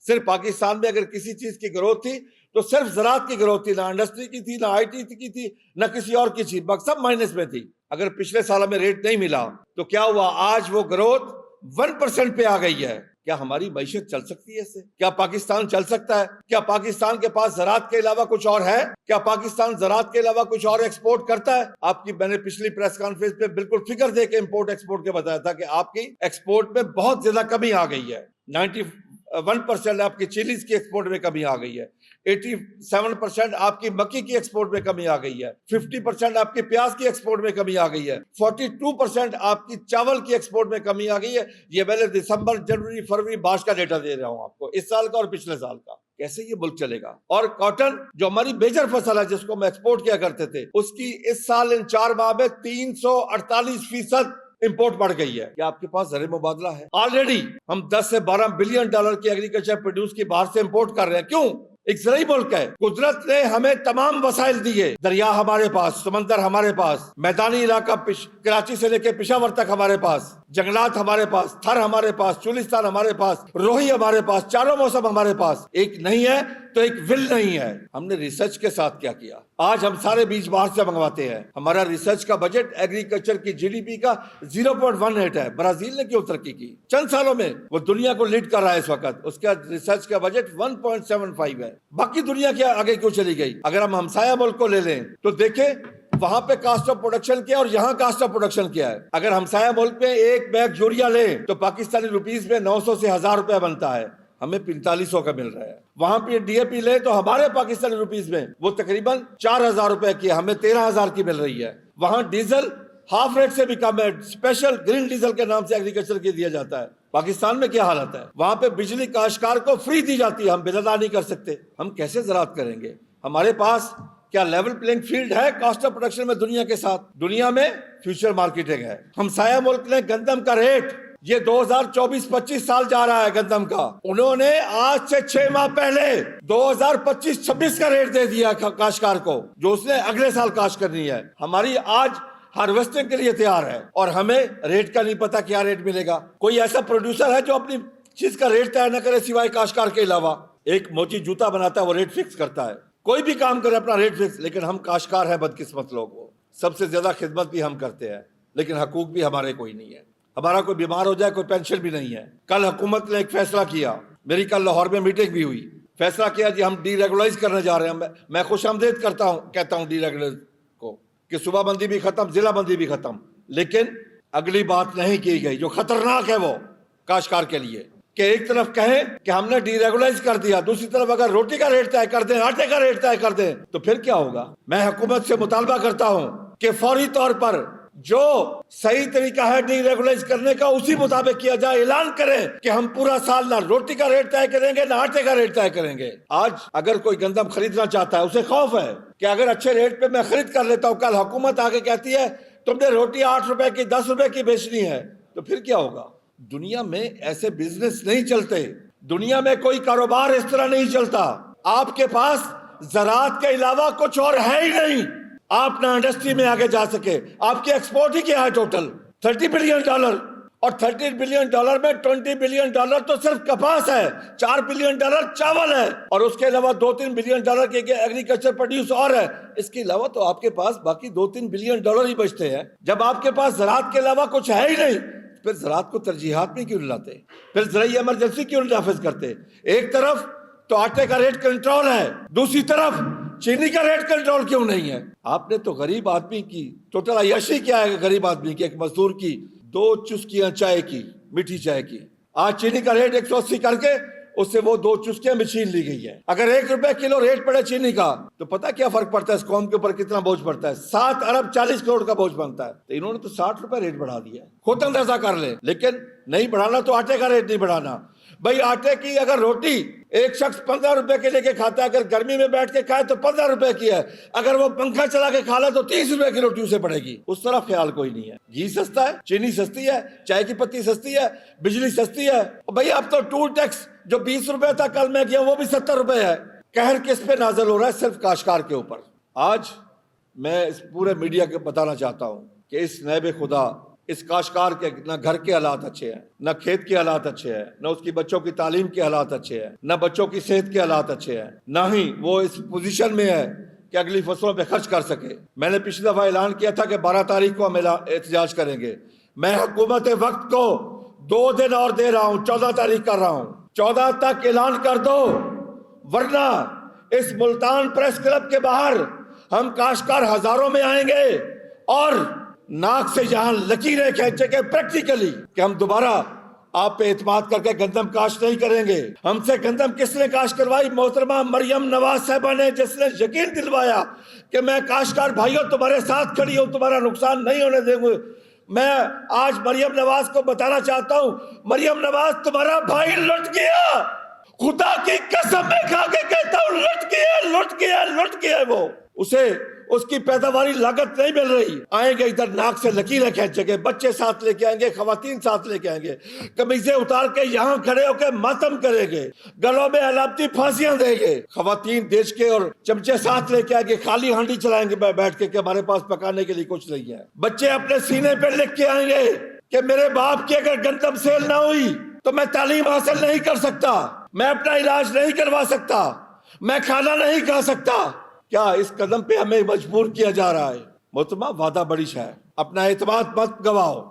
صرف پاکستان میں اگر کسی چیز کی گروتھ تھی تو صرف زراعت کی گروتھ تھی، نہ انڈسٹری کی تھی، نہ آئی ٹی کی تھی، نہ کسی اور کی چیز، باقی سب مائنس میں تھی۔ اگر پچھلے سال ہمیں ریٹ نہیں ملا تو کیا ہوا؟ آج وہ گروتھ 1% پہ آ گئی ہے۔ کیا ہماری معیشت چل سکتی ہے اس سے؟ کیا پاکستان چل سکتا ہے؟ کیا پاکستان کے پاس زراعت کے علاوہ کچھ اور ہے؟ کیا پاکستان زراعت کے علاوہ کچھ اور ایکسپورٹ کرتا ہے؟ میں نے پچھلی پریس کانفرنس پہ بالکل فگر دے کے امپورٹ ایکسپورٹ کے بتایا تھا کہ آپ کی ایکسپورٹ میں بہت زیادہ کمی آ گئی ہے۔ 91% آپ کی چیلیز کی ایکسپورٹ میں کمی آ گئی ہے، 87% آپ کی مکی کی ایکسپورٹ میں کمی آ گئی ہے، 50% آپ کی پیاز کی ایکسپورٹ میں کمی آ گئی ہے، 42% آپ کی چاول کی ایکسپورٹ میں کمی آ گئی ہے۔ یہ میں نے دسمبر، جنوری، فروری، مارچ کا ڈیٹا دے رہا ہوں آپ کو، اس سال کا اور پچھلے سال کا۔ کیسے یہ ملک چلے گا؟ اور کاٹن جو ہماری میجر فصل ہے جس کو ہم ایکسپورٹ کیا کرتے تھے، اس کی اس سال ان 4 ماہ میں 348% امپورٹ بڑھ گئی ہے۔ کیا آپ کے پاس زر مبادلہ ہے؟ آلریڈی ہم 10 سے 12 بلین ڈالر کی ایگریکلچر پروڈیوس کی باہر سے امپورٹ کر رہے ہیں۔ کیوں؟ ایک زرعی ملک ہے، قدرت نے ہمیں تمام وسائل دیے، دریا ہمارے پاس، سمندر ہمارے پاس، میدانی علاقہ کراچی سے لے کے پشاور تک ہمارے پاس، جنگلات ہمارے پاس، تھر ہمارے پاس، چولستان ہمارے پاس، روہی ہمارے پاس، چاروں موسم ہمارے پاس۔ ایک نہیں ہے تو ایک ول نہیں ہے۔ ہم نے ریسرچ کے ساتھ کیا کیا؟ آج ہم سارے بیج باہر سے منگواتے ہیں۔ ہمارا ریسرچ کا بجٹ ایگریکلچر کی جی ڈی پی کا 0.18 ہے۔ برازیل نے کیوں ترقی کی؟ چند سالوں میں وہ دنیا کو لیڈ کر رہا ہے اس وقت، اس کا ریسرچ کا بجٹ 1.75 ہے۔ باقی دنیا کے آگے کیوں چلی گئی؟ اگر ہم ہمسایہ ملک کو لے لیں تو دیکھیں وہاں پہ کاسٹ آف پروڈکشن کیا اور یہاں کاسٹ آف پروڈکشن کیا ہے۔ اگر ہمسایہ ملک میں ایک بیگ یوریا لیں تو پاکستانی روپیز میں 900 سے 1000 روپے بنتا ہے، ہمیں 4500 کا مل رہا ہے۔ وہاں پہ ڈی اے پی لیں تو ہمارے پاکستانی روپیز میں وہ تقریباً 4000 روپے کی، ہمیں 13000 کی مل رہی ہے۔ وہاں ڈیزل ہاف ریٹ سے بھی کم ہے، اسپیشل گرین ڈیزل کے نام سے ایگریکلچر کی دیا جاتا ہے۔ پاکستان میں کیا حالت ہے؟ وہاں پہ بجلی کاشتکار کو فری دی جاتی ہے، ہم بل ادا نہیں کر سکتے۔ ہم کیسے زراعت کریں گے؟ ہمارے پاس کیا لیول پلینگ فیلڈ ہے کاسٹ آف پروڈکشن میں دنیا کے ساتھ؟ دنیا میں فیوچر مارکیٹنگ ہے۔ ہمسایہ ملک نے گندم کا ریٹ، یہ 2024-25 سال جا رہا ہے گندم کا، انہوں نے آج سے 6 ماہ پہلے 2025-26 کا ریٹ دے دیا کاشتکار کو، جو اس نے اگلے سال کاشت کرنی ہے۔ ہماری آج ہارویسٹنگ کے لیے تیار ہے اور ہمیں ریٹ کا نہیں پتا کیا ریٹ ملے گا۔ کوئی ایسا پروڈیوسر ہے جو اپنی چیز کا ریٹ طے نہ کرے سوائے کاشتکار کے علاوہ؟ ایک موچی جوتا بناتا ہے وہ ریٹ فکس کرتا ہے، کوئی بھی کام کرے اپنا ریٹ فکس، لیکن ہم کاشتکار ہیں بدقسمت لوگ، وہ سب سے زیادہ خدمت بھی ہم کرتے ہیں لیکن حقوق بھی ہمارے کوئی نہیں ہے۔ ہمارا کوئی بیمار ہو جائے کوئی پینشن بھی نہیں ہے۔ کل حکومت نے ایک فیصلہ کیا، میری کل لاہور میں میٹنگ بھی ہوئی، فیصلہ کیا جی ہم ڈی ریگولائز کرنے جا رہے ہیں۔ میں خوش آمدید کہتا ہوں ڈی ریگولائز کو کہ صوبہ بندی بھی ختم، ضلع بندی بھی ختم، لیکن اگلی بات نہیں کی گئی جو خطرناک ہے وہ کاشتکار کے لیے، کہ ایک طرف کہیں کہ ہم نے ڈی ریگولائز کر دیا، دوسری طرف اگر روٹی کا ریٹ طے کر دیں، آٹے کا ریٹ طے کر دیں تو پھر کیا ہوگا؟ میں حکومت سے مطالبہ کرتا ہوں کہ فوری طور پر جو صحیح طریقہ ہے ڈی ریگولائز کرنے کا اسی مطابق کیا جائے۔ اعلان کریں کہ ہم پورا سال نہ روٹی کا ریٹ طے کریں گے نہ آٹے کا ریٹ طے کریں گے۔ آج اگر کوئی گندم خریدنا چاہتا ہے اسے خوف ہے کہ اگر اچھے ریٹ پہ میں خرید کر لیتا ہوں، کل حکومت آگے کہتی ہے تم نے روٹی 8 روپے کی 10 روپے کی بیچنی ہے تو پھر کیا ہوگا؟ دنیا میں ایسے بزنس نہیں چلتے، دنیا میں کوئی کاروبار اس طرح نہیں چلتا۔ آپ کے پاس زراعت کے علاوہ کچھ اور ہے ہی نہیں، آپ نہ انڈسٹری میں آگے جا سکے۔ آپ کی ایکسپورٹ ہی کیا ہے؟ ٹوٹل $30 بلین، اور $30 بلین میں $20 بلین تو صرف کپاس ہے، $4 بلین چاول ہے، اور اس کے علاوہ $2-3 بلین کی ایگریکلچر پروڈیوس اور ہے۔ اس کے علاوہ تو آپ کے پاس باقی $2-3 بلین ہی بچتے ہیں۔ جب آپ کے پاس زراعت کے علاوہ کچھ ہے ہی نہیں، پھر زراعت کو ترجیحات میں کیوں نہیں لاتے؟ پھر زرعی ایمرجنسی کیوں نہیں نافذ کرتے؟ ایک طرف تو آٹے کا ریٹ کنٹرول ہے، دوسری طرف چینی کا ریٹ کنٹرول کیوں نہیں ہے؟ آپ نے تو غریب آدمی کی ٹوٹل عیاشی کیا ہے، غریب آدمی کی، ایک مزدور کی 2 چسکیاں چائے کی، میٹھی چائے کی۔ آج چینی کا ریٹ 180 کر کے اس سے وہ 2 چسکیاں بھی چھین لی گئی ہے۔ اگر 1 روپے کلو ریٹ پڑے چینی کا تو پتہ کیا فرق پڑتا ہے؟ اس قوم کے اوپر کتنا بوجھ پڑتا ہے؟ 7 ارب 40 کروڑ کا بوجھ بنتا ہے۔ تو انہوں نے تو 60 روپے ریٹ بڑھا دیا ہے، خود اندازہ کر لیں۔ لیکن نہیں بڑھانا تو آٹے کا ریٹ نہیں بڑھانا۔ بھائی آٹے کی اگر روٹی ایک شخص 15 روپے کے لے کے کھاتا ہے، اگر گرمی میں بیٹھ کے کھائے تو 15 روپے کی ہے، اگر وہ پنکھا چلا کے کھا لے تو 30 روپے کی روٹی اسے پڑے گی۔ اس طرف خیال کوئی نہیں ہے۔ گھی سستا ہے، چینی سستی ہے، چائے کی پتی سستی ہے، بجلی سستی ہے۔ بھائی اب تو ٹول ٹیکس جو 20 روپے تھا کل میں گیا وہ بھی 70 روپے ہے۔ قہر کس پہ نازل ہو رہا ہے؟ صرف کاشتکار کے اوپر۔ آج میں اس پورے میڈیا کو بتانا چاہتا ہوں کہ اس نائب خدا اس کاشتکار کے نہ گھر کے حالات اچھے ہیں، نہ کھیت کے حالات اچھے ہیں، نہ اس کی بچوں کی تعلیم کے حالات اچھے ہیں، نہ بچوں کی صحت کے حالات اچھے ہیں، نہ ہی وہ اس پوزیشن میں ہے کہ اگلی فصلوں پہ خرچ کر سکے۔ میں نے پچھلی دفعہ اعلان کیا تھا کہ 12 تاریخ کو ہم احتجاج کریں گے۔ میں حکومت وقت کو 2 دن اور دے رہا ہوں، 14 تاریخ کر رہا ہوں۔ 14 تک اعلان کر دو، ورنہ اس ملتان پریس کلب کے باہر ہم کاشتکار ہزاروں میں آئیں گے اور ناک سے جہاں لکیریں کھینچیں گے پریکٹیکلی کہ ہم دوبارہ آپ پہ اعتماد کر کے گندم کاشت نہیں کریں گے۔ ہم سے گندم کس نے کاشت کروائی؟ محترمہ مریم نواز صاحبہ نے، جس نے یقین دلوایا کہ میں کاشتکار بھائیوں تمہارے ساتھ کھڑی ہوں، تمہارا نقصان نہیں ہونے دیں گے۔ میں آج مریم نواز کو بتانا چاہتا ہوں، مریم نواز تمہارا بھائی لٹ گیا، خدا کی قسم میں کھا کے کہتا ہوں لٹ گیا وہ، اسے اس کی پیداواری لاگت نہیں مل رہی۔ آئیں گے ادھر ناک سے لکیریں کھینچیں گے، بچے ساتھ لے کے آئیں گے، خواتین ساتھ لے کے آئیں گے، قمیضیں اتار کے یہاں کھڑے ہو کے ماتم کریں گے، گلوں میں علامتی پھانسیاں دیں گے، خواتین دیش کے اور چمچے ساتھ لے کے آئیں گے، خالی ہانڈی چلائیں گے بیٹھ کے کہ ہمارے پاس پکانے کے لیے کچھ نہیں ہے۔ بچے اپنے سینے پہ لکھ کے آئیں گے کہ میرے باپ کی اگر گندم سیل نہ ہوئی تو میں تعلیم حاصل نہیں کر سکتا، میں اپنا علاج نہیں کروا سکتا، میں کھانا نہیں کھا سکتا۔ کیا اس قدم پہ ہمیں مجبور کیا جا رہا ہے؟ محترمہ وعدہ بڑی ہے، اپنا اعتماد مت گواؤ۔